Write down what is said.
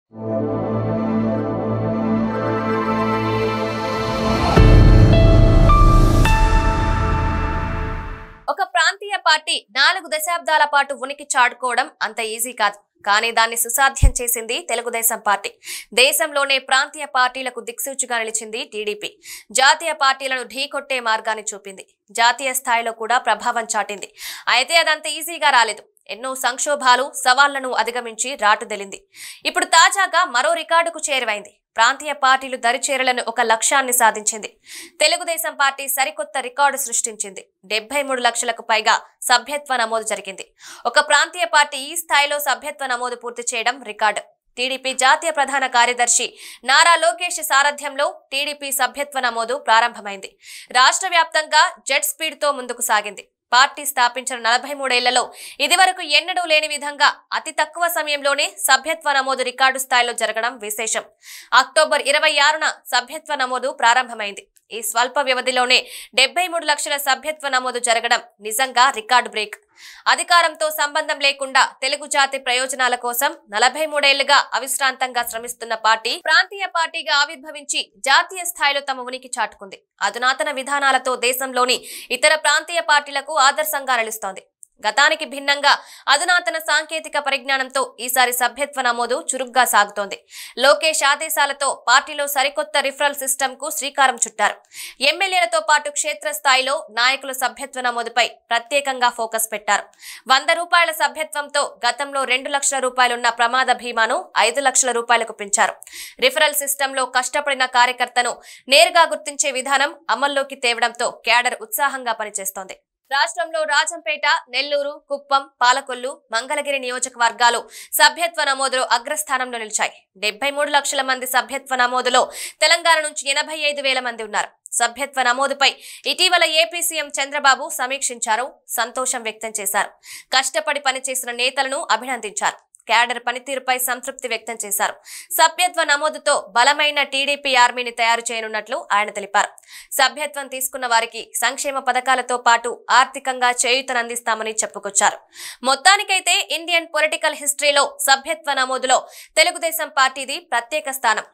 ఒక ప్రాంతీయ పార్టీ 4 దశాబ్దాల పాటు ఉనికి చాటుకోవడం అంత ఈజీ కాదు. కానీ దాన్ని సుసాధ్యం చేసింది తెలుగుదేశం పార్టీ. దేశంలోనే ప్రాంతీయ పార్టీలకు దిక్సూచిగా నిలిచింది టీడీపీ. జాతీయ పార్టీలను ఢీకొట్టే మార్గాన్ని చూపింది. జాతీయ స్థాయిలో కూడా ప్రభావం చాటింది. అయితే అదంత ఈజీగా రాలేదు. ఎన్నో సంక్షోభాలు, సవాళ్లను అధిగమించి రాటుదెలింది. ఇప్పుడు తాజాగా మరో రికార్డుకు చేరువైంది. ప్రాంతీయ పార్టీలు దరిచేరలను ఒక లక్ష్యాన్ని సాధించింది. తెలుగుదేశం పార్టీ సరికొత్త రికార్డు సృష్టించింది. 73 లక్షలకు పైగా సభ్యత్వ నమోదు జరిగింది. ఒక ప్రాంతీయ పార్టీ ఈ స్థాయిలో సభ్యత్వ నమోదు పూర్తి చేయడం రికార్డు. టీడీపీ జాతీయ ప్రధాన కార్యదర్శి నారా లోకేష్ సారథ్యంలో టీడీపీ సభ్యత్వ నమోదు ప్రారంభమైంది. రాష్ట్ర వ్యాప్తంగా జెట్ స్పీడ్ తో ముందుకు సాగింది. పార్టీ స్థాపించిన 43 ఏళ్లలో ఇదివరకు ఎన్నడూ లేని విధంగా అతి తక్కువ సమయంలోనే సభ్యత్వ నమోదు రికార్డు స్థాయిలో జరగడం విశేషం. అక్టోబర్ 26న సభ్యత్వ నమోదు ప్రారంభమైంది. ఈ స్వల్ప వ్యవధిలోనే 73 లక్షల సభ్యత్వ నమోదు జరగడం నిజంగా రికార్డు బ్రేక్. అధికారంతో సంబంధం లేకుండా తెలుగు జాతి ప్రయోజనాల కోసం 43 ఏళ్లుగా అవిశ్రాంతంగా శ్రమిస్తున్న పార్టీ ప్రాంతీయ పార్టీగా ఆవిర్భవించి జాతీయ స్థాయిలో తమ ఉనికి చాటుకుంది. అధునాతన విధానాలతో దేశంలోని ఇతర ప్రాంతీయ పార్టీలకు ఆదర్శంగా నిలుస్తోంది. గతానికి భిన్నంగా అధునాతన సాంకేతిక పరిజ్ఞానంతో ఈసారి సభ్యత్వ నమోదు చురుగ్గా సాగుతోంది. లోకేష్ ఆదేశాలతో పార్టీలో సరికొత్త రిఫరల్ సిస్టమ్ కు శ్రీకారం చుట్టారు. ఎమ్మెల్యేలతో పాటు క్షేత్రస్థాయిలో నాయకుల సభ్యత్వ నమోదుపై ప్రత్యేకంగా ఫోకస్ పెట్టారు. 100 రూపాయల సభ్యత్వంతో గతంలో 2 లక్షల రూపాయలున్న ప్రమాద బీమాను 5 లక్షల రూపాయలకు పెంచారు. రిఫరల్ సిస్టమ్ లో కష్టపడిన కార్యకర్తను నేరుగా గుర్తించే విధానం అమల్లోకి తేవడంతో క్యాడర్ ఉత్సాహంగా పనిచేస్తోంది. రాష్ట్రంలో రాజంపేట, నెల్లూరు, కుప్పం, పాలకొల్లు, మంగళగిరి నియోజకవర్గాలు సభ్యత్వ నమోదులో అగ్రస్థానంలో నిలిచాయి. 73 లక్షల మంది సభ్యత్వ నమోదులో తెలంగాణ నుంచి 85,000 మంది ఉన్నారు. సభ్యత్వ నమోదుపై ఇటీవల ఏపీ సీఎం చంద్రబాబు సమీక్షించారు. సంతోషం వ్యక్తం చేశారు. కష్టపడి పనిచేసిన నేతలను అభినందించారు. క్యాడర్ పనితీరుపై సంతృప్తి వ్యక్తం చేశారు. సభ్యత్వ నమోదుతో బలమైన టీడీపీ ఆర్మీని తయారు చేయనున్నట్లు ఆయన తెలిపారు. సభ్యత్వం తీసుకున్న వారికి సంక్షేమ పథకాలతో పాటు ఆర్థికంగా చేయూతనందిస్తామని చెప్పుకొచ్చారు. మొత్తానికైతే ఇండియన్ పొలిటికల్ హిస్టరీలో సభ్యత్వ నమోదులో తెలుగుదేశం పార్టీది ప్రత్యేక స్థానం.